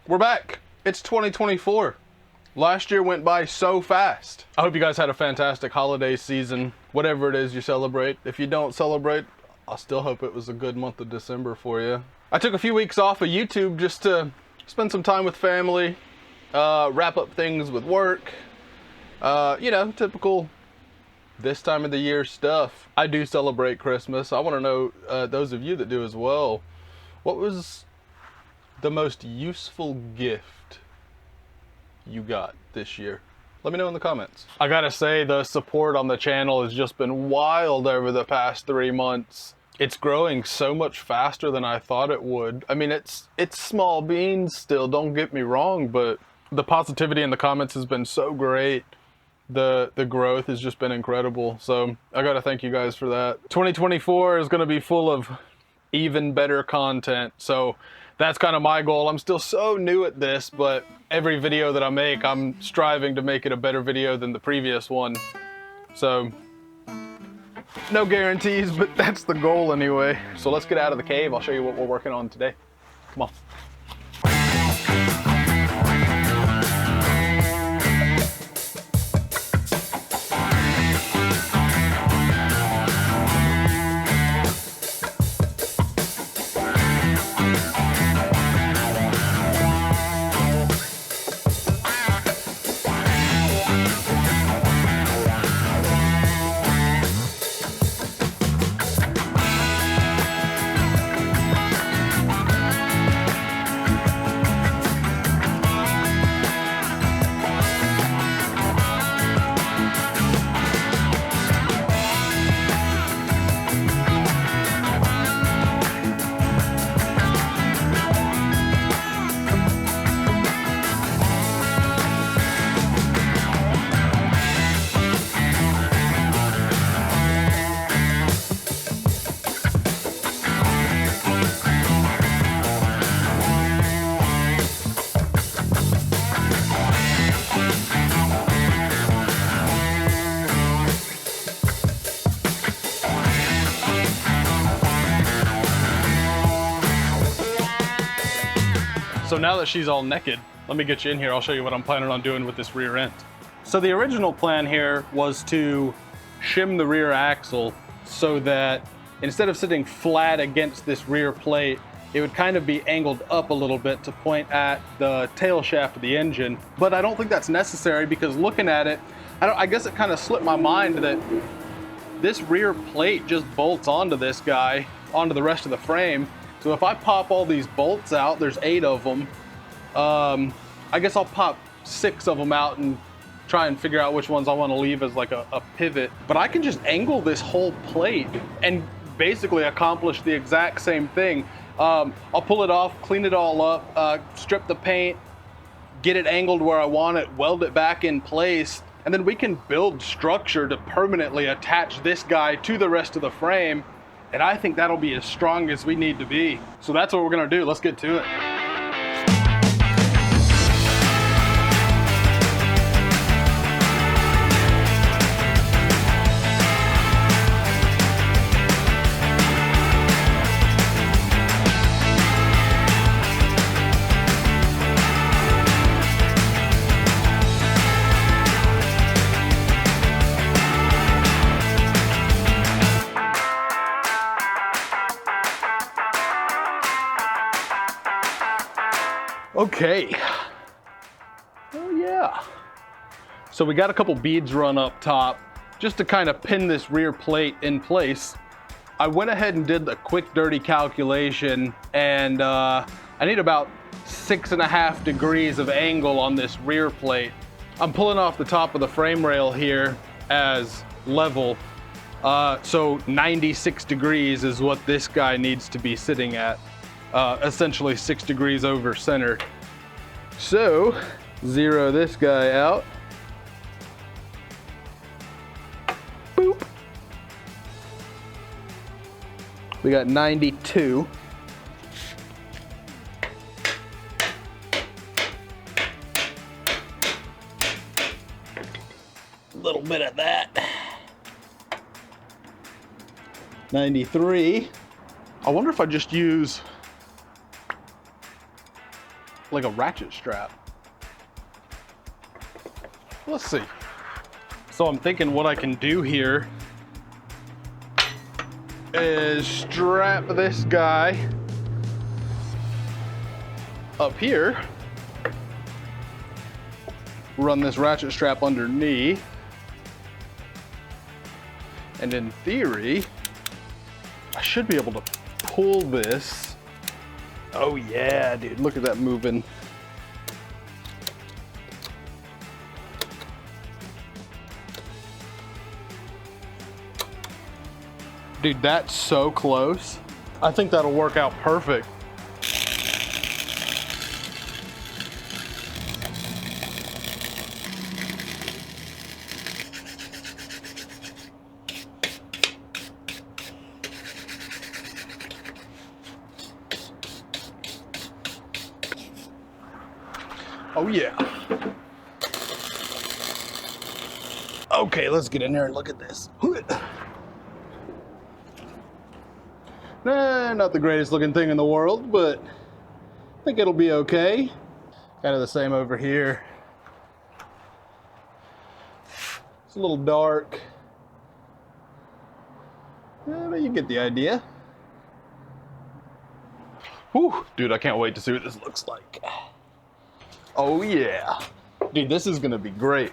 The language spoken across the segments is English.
We're back. It's 2024. Last year went by so fast. I hope you guys had a fantastic holiday season, whatever it is you celebrate. If you don't celebrate, I still hope it was a good month of December for you. I took a few weeks off of YouTube just to spend some time with family, wrap up things with work, you know, typical this time of the year stuff. I do celebrate Christmas. I want to know, those of you that do as well, what was the most useful gift you got this year? Let me know in the comments. I gotta say, the support on the channel has just been wild over the past 3 months. It's growing so much faster than I thought it would. I mean, it's small beans still, don't get me wrong, but the positivity in the comments has been so great. The growth has just been incredible. So I gotta thank you guys for that. 2024 is gonna be full of even better content. So that's kind of my goal. I'm still so new at this, but every video that I make, I'm striving to make it a better video than the previous one. So no guarantees, but that's the goal anyway. So let's get out of the cave. I'll show you what we're working on today. Come on. So now that she's all naked, let me get you in here. I'll show you what I'm planning on doing with this rear end. So the original plan here was to shim the rear axle so that instead of sitting flat against this rear plate, it would kind of be angled up a little bit to point at the tail shaft of the engine. But I don't think that's necessary because looking at it, I guess it kind of slipped my mind that this rear plate just bolts onto this guy, onto the rest of the frame. So if I pop all these bolts out, there's 8 of them, I guess I'll pop 6 of them out and try and figure out which ones I want to leave as like a pivot. But I can just angle this whole plate and basically accomplish the exact same thing. I'll pull it off, clean it all up, strip the paint, get it angled where I want it, weld it back in place, and then we can build structure to permanently attach this guy to the rest of the frame. And I think that'll be as strong as we need to be. So that's what we're gonna do. Let's get to it. Okay, oh yeah. So we got a couple beads run up top just to kind of pin this rear plate in place. I went ahead and did the quick dirty calculation, and I need about 6.5 degrees of angle on this rear plate. I'm pulling off the top of the frame rail here as level. So 96 degrees is what this guy needs to be sitting at. Essentially 6 degrees over center. So zero this guy out. Boop. We got 92. A little bit of that. 93. I wonder if I just use like a ratchet strap. Let's see. So I'm thinking what I can do here is strap this guy up here, run this ratchet strap underneath, and in theory, I should be able to pull this. Oh yeah, dude, look at that moving. Dude, that's so close. I think that'll work out perfect. Oh yeah. Okay, let's get in there and look at this. Not the greatest looking thing in the world, but I think it'll be okay. Kind of the same over here. It's a little dark. But you get the idea. Whew, dude, I can't wait to see what this looks like. Oh yeah. Dude, this is gonna be great.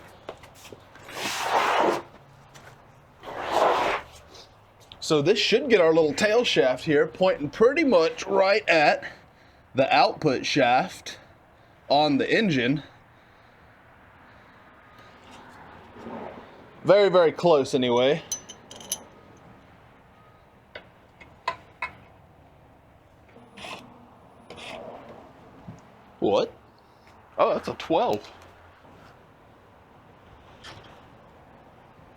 So this should get our little tail shaft here pointing pretty much right at the output shaft on the engine. Very, very close anyway. What? Oh, that's a 12.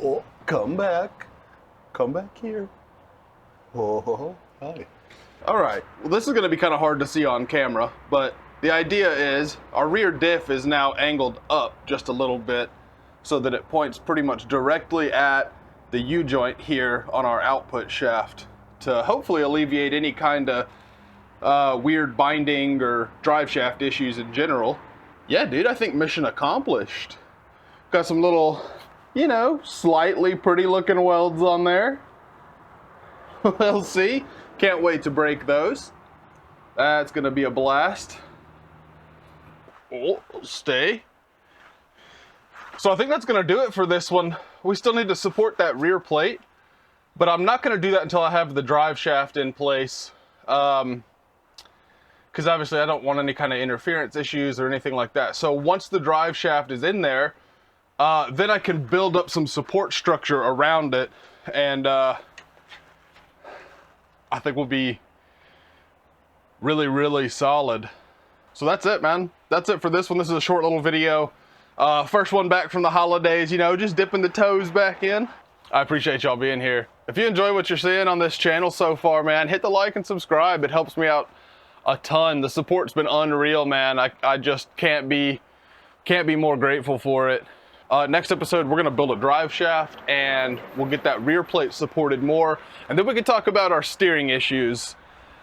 Oh, come back. Come back here. Oh, hi. All right, well, this is gonna be kind of hard to see on camera, but the idea is our rear diff is now angled up just a little bit so that it points pretty much directly at the U-joint here on our output shaft to hopefully alleviate any kind of weird binding or drive shaft issues in general. Yeah, dude, I think mission accomplished. Got some little, you know, slightly pretty looking welds on there. We'll see. Can't wait to break those. That's gonna be a blast. Oh, stay. So I think that's gonna do it for this one. We still need to support that rear plate, but I'm not gonna do that until I have the drive shaft in place. Because obviously I don't want any kind of interference issues or anything like that. So once the drive shaft is in there, then I can build up some support structure around it, and I think we'll be really, really solid. So that's it, man. That's it for this one. This is a short little video. First one back from the holidays, you know, just dipping the toes back in. I appreciate y'all being here. If you enjoy what you're seeing on this channel so far, man, hit the like and subscribe. It helps me out a ton. The support's been unreal, man. I just can't be more grateful for it. Next episode, we're gonna build a drive shaft and we'll get that rear plate supported more. And then we can talk about our steering issues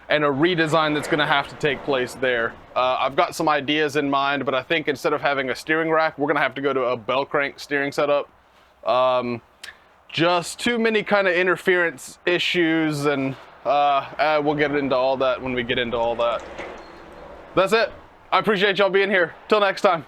and a redesign that's gonna have to take place there. I've got some ideas in mind, but I think instead of having a steering rack, we're gonna have to go to a bell crank steering setup. Just too many kind of interference issues, and we'll get into all that when we get into all that. That's it. I appreciate y'all being here. Till next time.